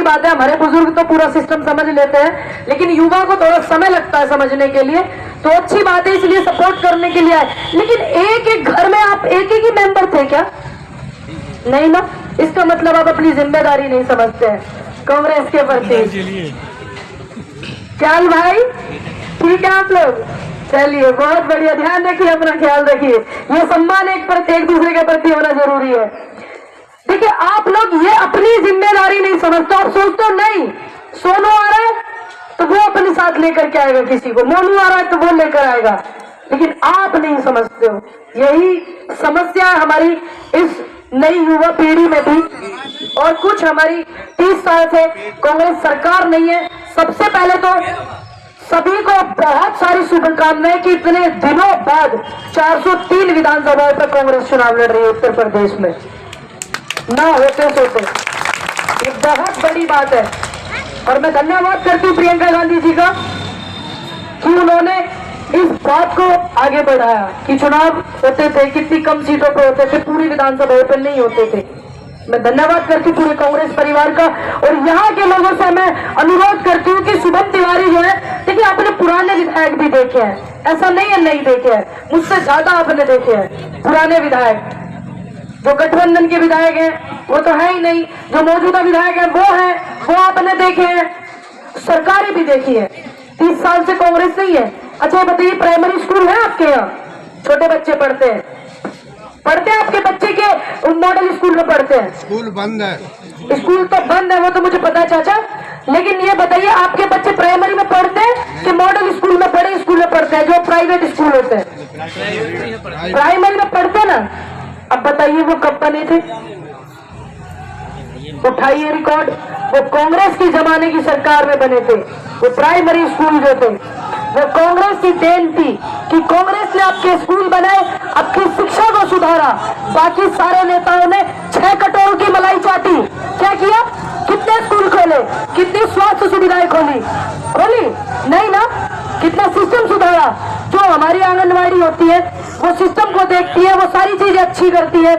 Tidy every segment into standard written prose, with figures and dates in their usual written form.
अच्छी बात है, हमारे बुजुर्ग तो पूरा सिस्टम समझ लेते हैं, लेकिन युवा को थोड़ा समय लगता है समझने के लिए, तो अच्छी बात है, इसलिए सपोर्ट करने के लिए आए। लेकिन एक एक घर में आप एक ही मेंबर थे क्या? नहीं ना, इसका मतलब आप अपनी जिम्मेदारी नहीं समझते हैं कांग्रेस के प्रति। ख्याल भाई ठीक है आप लोग, चलिए बहुत बढ़िया, ध्यान रखिए, अपना ख्याल रखिए, ये सम्मान एक दूसरे के प्रति होना जरूरी है। देखिए आप लोग ये अपनी जिम्मेदारी नहीं समझते, आप सोचते हो नहीं सोनू आ रहा है तो वो अपने साथ लेकर के आएगा, किसी को मोनू आ रहा है तो वो लेकर आएगा, लेकिन आप नहीं समझते हो। यही समस्या हमारी इस नई युवा पीढ़ी में भी, और कुछ हमारी 30 साल से कांग्रेस सरकार नहीं है। सबसे पहले तो सभी को बहुत सारी शुभकामनाएं कि इतने दिनों बाद 403 विधानसभाओं पर कांग्रेस चुनाव लड़ रही है उत्तर प्रदेश में, ना होते सोते, ये बहुत बड़ी बात है। और मैं धन्यवाद करती हूँ प्रियंका गांधी जी का कि उन्होंने इस बात को आगे बढ़ाया कि चुनाव होते थे कितनी कम सीटों पर होते थे, पूरी विधानसभाओं पर नहीं होते थे। मैं धन्यवाद करती हूँ पूरे कांग्रेस परिवार का, और यहाँ के लोगों से मैं अनुरोध करती हूँ कि शुभम तिवारी जो है, देखिए आपने पुराने विधायक भी देखे हैं, ऐसा नहीं है नहीं देखे हैं, मुझसे ज्यादा आपने देखे हैं पुराने विधायक। जो गठबंधन के विधायक हैं वो तो है ही नहीं, जो मौजूदा विधायक हैं वो आपने देखे हैं, सरकारें भी देखी है। 30 साल से कांग्रेस नहीं है। अच्छा बताइए, प्राइमरी स्कूल है आपके यहाँ? छोटे बच्चे पढ़ते हैं आपके बच्चे के मॉडल स्कूल में पढ़ते हैं? स्कूल बंद है। स्कूल तो बंद है, वो तो मुझे पता है चाचा, लेकिन ये बताइए आपके बच्चे प्राइमरी में पढ़ते हैं कि मॉडल स्कूल में, बड़े स्कूल में पढ़ते हैं जो प्राइवेट स्कूल होते हैं? प्राइमरी में पढ़ते हैं ना। अब बताइए वो कब बने थे? उठाइए रिकॉर्ड, वो कांग्रेस के जमाने की सरकार में बने थे। वो प्राइमरी स्कूल जो थे वो कांग्रेस की देन थी कि कांग्रेस ने आपके स्कूल बनाए, आपकी शिक्षा को सुधारा। बाकी सारे नेताओं ने 6 कटोरों की मलाई चाटी, क्या किया? कितने स्कूल खोले, कितनी स्वास्थ्य सुविधाएं खोली नहीं ना, कितना सिस्टम सुधारा। जो हमारी आंगनवाड़ी होती है वो सिस्टम को देखती है, वो सारी चीजें अच्छी करती है।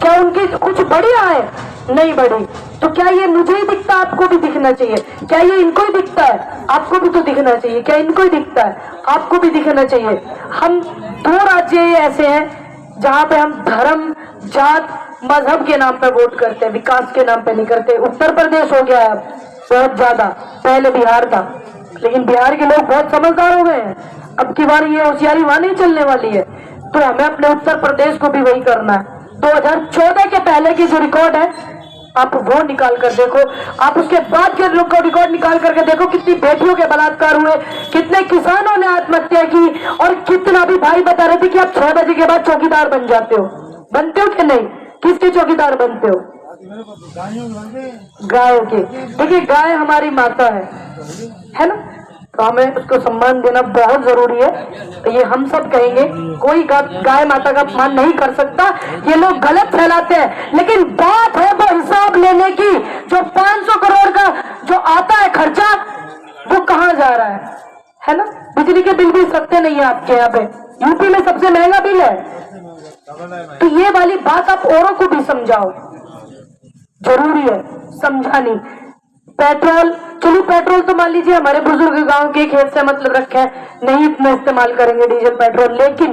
क्या उनकी कुछ बढ़िया है? नहीं बढ़ी। तो क्या ये मुझे ही दिखता, आपको भी दिखना चाहिए? क्या ये इनको ही दिखता है? आपको भी तो दिखना चाहिए। क्या इनको ही दिखता है? आपको भी दिखना चाहिए। हम 2 राज्य ऐसे हैं जहां पे हम धर्म, जात, मजहब के नाम पे वोट करते हैं, विकास के नाम पे नहीं करते। उत्तर प्रदेश हो गया है बहुत ज्यादा, पहले बिहार था, लेकिन बिहार के लोग बहुत समझदार हो गए हैं। अब की बार ये होशियारी वहां नहीं चलने वाली है, तो हमें अपने उत्तर प्रदेश को भी वही करना है। 2014 के पहले की जो रिकॉर्ड है आप वो निकाल कर देखो, आप उसके बाद के रिकॉर्ड निकाल करके देखो, कितनी बेटियों के बलात्कार हुए, कितने किसानों ने आत्महत्या की, और कितना भी भाई बता रहे थे कि आप 6 बजे के बाद चौकीदार बन जाते हो। बनते हो कि नहीं? किसके चौकीदार बनते हो? गायों के। देखिए गाय हमारी माता है ना, तो हमें उसको सम्मान देना बहुत जरूरी है। तो ये हम सब कहेंगे, कोई गाय माता का अपमान नहीं कर सकता। ये लोग गलत फैलाते हैं, लेकिन बात है वो हिसाब लेने की। जो 500 करोड़ का जो आता है खर्चा, वो कहाँ जा रहा है ना? बिजली के बिल भी सस्ते नहीं है आपके यहाँ पे, यूपी में सबसे महंगा बिल है। तो ये वाली बात आप औरों को भी समझाओ, जरूरी है समझानी। पेट्रोल, चलो पेट्रोल तो मान लीजिए हमारे बुजुर्ग गांव के खेत से मतलब रखे हैं, नहीं इतना इस्तेमाल करेंगे डीजल पेट्रोल, लेकिन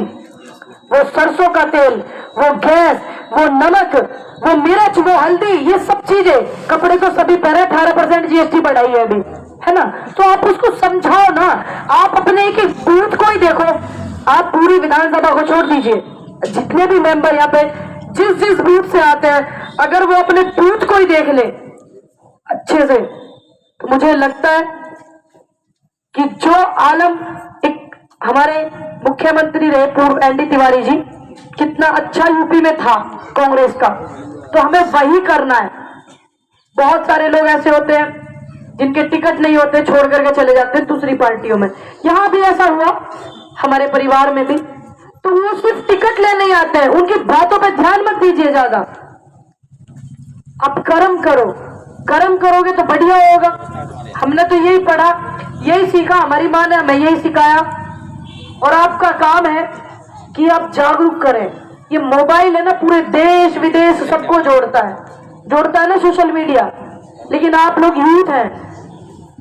वो सरसों का तेल, वो गैस, वो नमक, वो मिर्च, वो हल्दी, ये सब चीजें, कपड़े तो सभी पहले 18% जीएसटी बढ़ाई है अभी, है ना? तो आप उसको समझाओ ना। आप अपने एक बूथ को ही देखो, आप पूरी विधानसभा को छोड़ दीजिए, जितने भी मेंबर यहाँ पे जिस बूथ से आते हैं, अगर वो अपने बूथ को ही देख ले अच्छे से, तो मुझे लगता है कि जो आलम एक हमारे मुख्यमंत्री रहे पूर्व एनडी तिवारी जी, कितना अच्छा यूपी में था कांग्रेस का, तो हमें वही करना है। बहुत सारे लोग ऐसे होते हैं जिनके टिकट नहीं होते, छोड़ करके चले जाते हैं दूसरी पार्टियों में। यहां भी ऐसा हुआ हमारे परिवार में भी, तो वो सिर्फ टिकट लेने आते हैं, उनकी बातों पे ध्यान मत दीजिए ज्यादा। आप कर्म करो, कर्म करोगे तो बढ़िया होगा। हमने तो यही पढ़ा, यही सीखा, हमारी माँ ने हमें यही सिखाया, और आपका काम है कि आप जागरूक करें। ये मोबाइल है ना, पूरे देश विदेश सबको जोड़ता है ना सोशल मीडिया, लेकिन आप लोग यूथ हैं,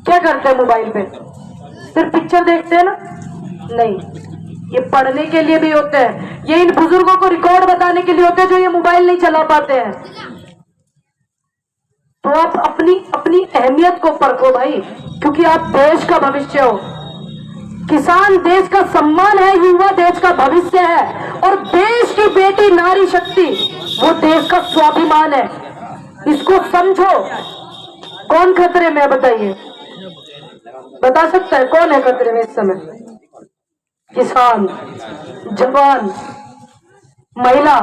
क्या करते हैं मोबाइल पे? सिर्फ पिक्चर देखते हैं ना? नहीं, ये पढ़ने के लिए भी होते हैं, ये इन बुजुर्गों को रिकॉर्ड बताने के लिए होते हैं जो ये मोबाइल नहीं चला पाते हैं। तो आप अपनी अपनी अहमियत को परखो भाई, क्योंकि आप देश का भविष्य हो। किसान देश का सम्मान है, युवा देश का भविष्य है, और देश की बेटी नारी शक्ति वो देश का स्वाभिमान है। इसको समझो। कौन खतरे में है बताइए? बता सकता है कौन है खतरे में इस समय? किसान, जवान, महिला,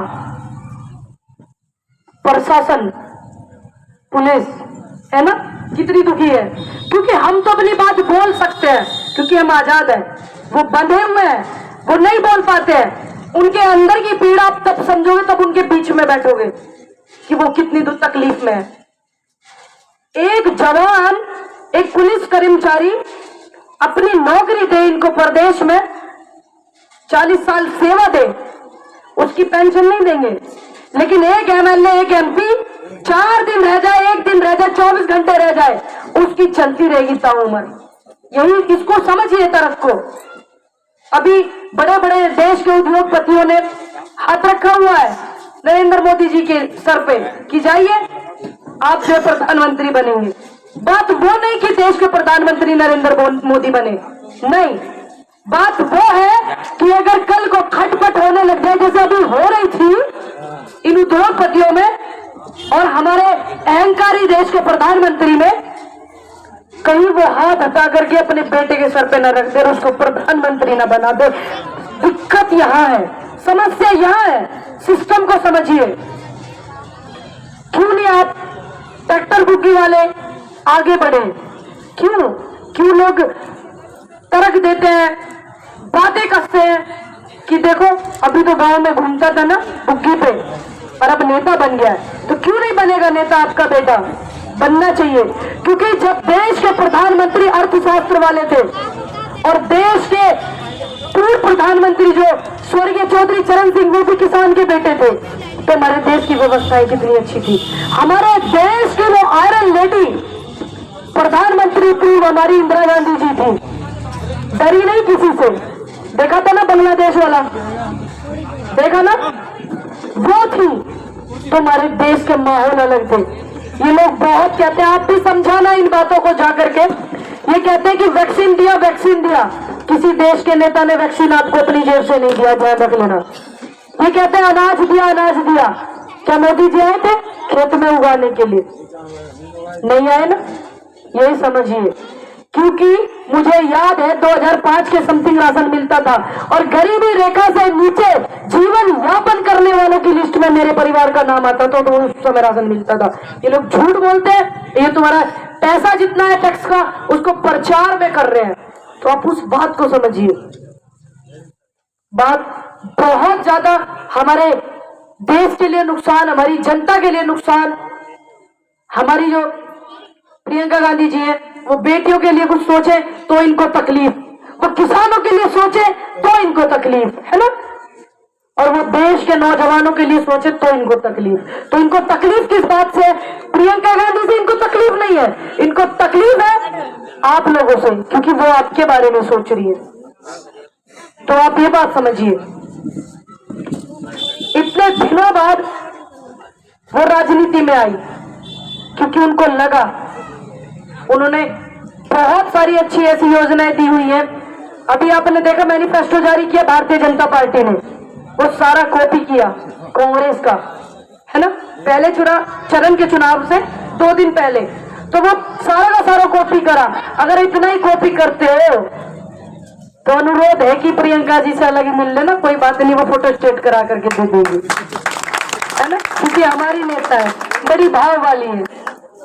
प्रशासन, पुलिस, है ना? कितनी दुखी है, क्योंकि हम तो अपनी बात बोल सकते हैं, क्योंकि हम आजाद हैं। वो बंधे हुए हैं, वो नहीं बोल पाते हैं। उनके अंदर की पीड़ा आप तब समझोगे, तब उनके बीच में बैठोगे कि वो कितनी तकलीफ में है। एक जवान, एक पुलिस कर्मचारी अपनी नौकरी दे इनको प्रदेश में, 40 साल सेवा दे, उसकी पेंशन नहीं देंगे। लेकिन एक एमएलए, एक एमपी 4 दिन रह जाए, 1 दिन रह जाए, 24 घंटे रह जाए, उसकी चलती रहेगी ताउम्र। यही, इसको समझिए तरफ को। अभी बड़े बड़े देश के उद्योगपतियों ने हाथ रखा हुआ है नरेंद्र मोदी जी के सर पे कि जाइए आप जो प्रधानमंत्री बनेंगे। बात वो नहीं कि देश के प्रधानमंत्री नरेंद्र मोदी बने, नहीं, बात वो है कि अगर कल को खटपट होने लग जाए, जैसे अभी हो रही थी इन उद्योगपतियों में और हमारे अहंकारी देश के प्रधानमंत्री में, कहीं वो हाथ हटा करके अपने बेटे के सर पे न रख दे और उसको प्रधानमंत्री न बना दे। दिक्कत यहाँ है, समस्या यहाँ है। सिस्टम को समझिए। क्यों नहीं आप ट्रैक्टर बुग्गी वाले आगे बढ़े? क्यों लोग तर्क देते हैं, बातें करते हैं कि देखो अभी तो गांव में घूमता था ना बुग्गी पे, और अब नेता बन गया है। तो क्यों नहीं बनेगा नेता आपका बेटा? बनना चाहिए, क्योंकि जब देश के प्रधानमंत्री अर्थशास्त्र वाले थे और देश के पूर्व प्रधानमंत्री जो स्वर्गीय चौधरी चरण सिंह, वो भी किसान के बेटे थे, तो हमारे देश की व्यवस्थाएं कितनी अच्छी थी। हमारे देश की वो आयरन लेडी प्रधानमंत्री पूर्व हमारी इंदिरा गांधी जी थी, डरी नहीं किसी से। देखा था ना बांग्लादेश वाला, देखा ना, वो थी। तो हमारे देश के माहौल अलग थे। ये लोग बहुत कहते हैं, आप भी समझाना इन बातों को जाकर के। ये कहते हैं कि वैक्सीन दिया, वैक्सीन दिया। किसी देश के नेता ने वैक्सीन आपको अपनी जेब से नहीं दिया, ध्यान रख लेना। ये कहते हैं अनाज दिया, अनाज दिया। क्या मोदी जी आए थे खेत में उगाने के लिए? नहीं आए ना, यही समझिए। क्योंकि मुझे याद है 2005 के समथिंग राशन मिलता था, और गरीबी रेखा से नीचे जीवन यापन करने वालों की लिस्ट में मेरे परिवार का नाम आता था, तो उस समय राशन मिलता था। ये लोग झूठ बोलते हैं, ये तुम्हारा पैसा जितना है टैक्स का, उसको प्रचार में कर रहे हैं। तो आप उस बात को समझिए। बात बहुत ज्यादा हमारे देश के लिए नुकसान, हमारी जनता के लिए नुकसान। हमारी जो प्रियंका गांधी जी है, वो बेटियों के लिए कुछ सोचे तो इनको तकलीफ, वो किसानों के लिए सोचे तो इनको तकलीफ, है ना, और वो देश के नौजवानों के लिए सोचे तो इनको तकलीफ। तो इनको तकलीफ किस बात से? प्रियंका गांधी से इनको तकलीफ नहीं है, इनको तकलीफ है आप लोगों से, क्योंकि वो आपके बारे में सोच रही है। तो आप ये बात समझिए। इतने दिनों बाद वो राजनीति में आई, क्योंकि उनको लगा, उन्होंने बहुत सारी अच्छी ऐसी योजनाएं दी हुई है। अभी आपने देखा मैनिफेस्टो जारी किया भारतीय जनता पार्टी ने, वो सारा कॉपी किया कांग्रेस का, है ना, पहले चरण के चुनाव से 2 दिन पहले, तो वो सारा का सारा कॉपी करा। अगर इतना ही कॉपी करते हो तो अनुरोध है कि प्रियंका जी से अलग ही मिल लेना, कोई बात नहीं, वो फोटो स्टेट करा करके दे देंगे, है ना, क्योंकि हमारी नेता है, बड़ी भाव वाली है,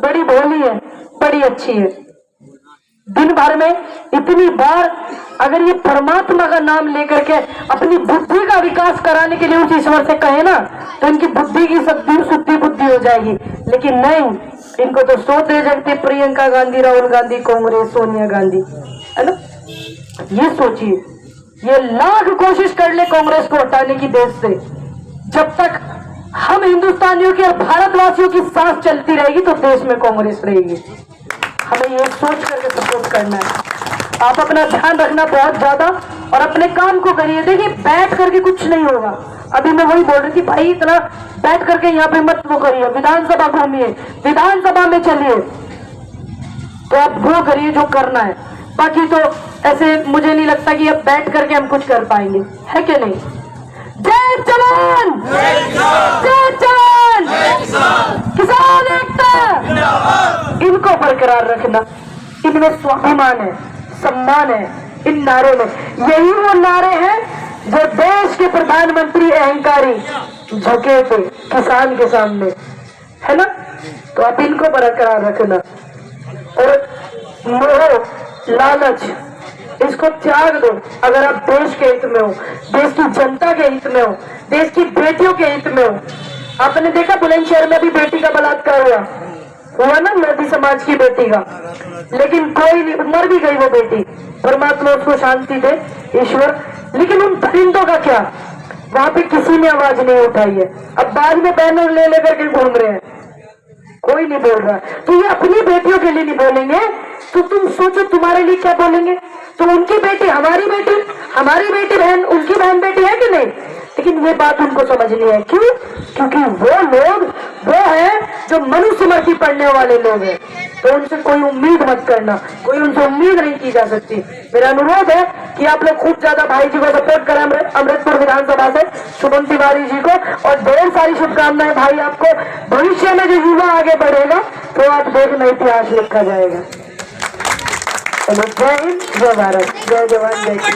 बड़ी भोली है, बड़ी अच्छी है। दिन भर में इतनी बार अगर ये परमात्मा का नाम लेकर के अपनी बुद्धि का विकास कराने के लिए उस ईश्वर से कहे ना, तो इनकी बुद्धि की शुद्धि बुद्धि हो जाएगी। लेकिन नहीं, इनको तो सोते जगते प्रियंका गांधी, राहुल गांधी, कांग्रेस, सोनिया गांधी, है ना। ये सोचिए, ये लाख कोशिश कर ले कांग्रेस को हटाने की देश से, जब तक हम हिंदुस्तानियों की और भारतवासियों की सांस चलती रहेगी तो देश में कांग्रेस रहेगी। हमें ये सोच करके सपोर्ट करना है। आप अपना ध्यान रखना बहुत ज्यादा और अपने काम को करिए। देखिए बैठ करके कुछ नहीं होगा। अभी मैं वही बोल रही थी भाई, इतना बैठ करके यहाँ पे मत वो करिए। विधानसभा घूमिए, विधानसभा में चलिए, तो आप वो करिए जो करना है। बाकी तो ऐसे मुझे नहीं लगता कि अब बैठ करके हम कुछ कर पाएंगे, है कि नहीं? जय जवान, जय जवान, किसान एकता, इनको बरकरार रखना। इनमें स्वाभिमान है, सम्मान है, इन नारों में। यही वो नारे हैं जो देश के प्रधानमंत्री अहंकारी झुके थे किसान के सामने, है ना? तो आप इनको बरकरार रखना और मोह, लालच, इसको त्याग दो। अगर आप देश के हित में हो, देश की जनता के हित में हो, देश की बेटियों के हित में हो। आपने देखा बुलंदशहर में भी बेटी का बलात्कार हुआ ना, मोदी समाज की बेटी का, लेकिन कोई नहीं, मर भी गई वो बेटी, परमात्मा उसको शांति दे, ईश्वर। लेकिन उन परिंदों का क्या? वहां पे किसी ने आवाज नहीं उठाई है। अब बाद में बैनर ले लेकर के घूम रहे हैं, कोई नहीं बोल रहा। तो ये अपनी बेटियों के लिए नहीं बोलेंगे तो तुम सोचो तुम्हारे लिए क्या बोलेंगे? तो उनकी बेटी हमारी बेटी बहन उनकी बहन बेटी है कि नहीं? लेकिन ये बात उनको समझनी है। क्यों? क्योंकि वो लोग वो है जो मनुस्मृति पढ़ने वाले लोग हैं। तो उनसे कोई उम्मीद मत करना, कोई उनसे उम्मीद नहीं की जा सकती। मेरा अनुरोध है कि आप लोग खूब ज्यादा भाई जी को सपोर्ट करें, अमृतपुर विधानसभा से शुभम तिवारी जी को, और ढेर सारी शुभकामनाएं भाई आपको। भविष्य में जो युवा आगे बढ़ेगा तो आप देखना इतिहास लिखा जाएगा। जय हिंद, जय भारत, जय जवान, जय किसान।